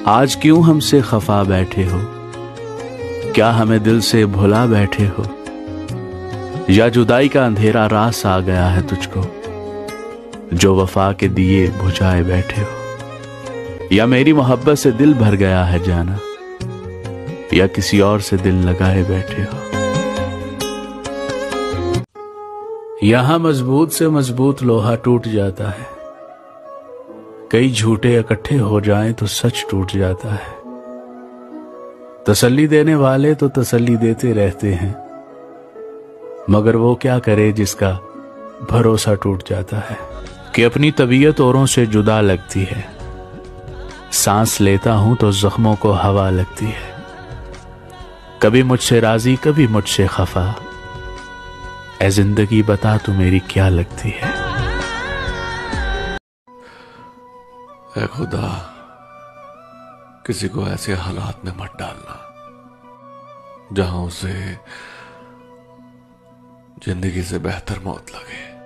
आज क्यों हमसे खफा बैठे हो, क्या हमें दिल से भुला बैठे हो, या जुदाई का अंधेरा रास आ गया है तुझको, जो वफा के दिए बुझाए बैठे हो, या मेरी मोहब्बत से दिल भर गया है जाना, या किसी और से दिल लगाए बैठे हो। यहां मजबूत से मजबूत लोहा टूट जाता है, कई झूठे इकट्ठे हो जाएं तो सच टूट जाता है। तसल्ली देने वाले तो तसल्ली देते रहते हैं, मगर वो क्या करे जिसका भरोसा टूट जाता है। कि अपनी तबीयत औरों से जुदा लगती है, सांस लेता हूं तो जख्मों को हवा लगती है। कभी मुझसे राजी कभी मुझसे खफा, ऐ जिंदगी बता तू मेरी क्या लगती है। ऐ खुदा, किसी को ऐसे हालात में मत डालना जहां उसे जिंदगी से बेहतर मौत लगे।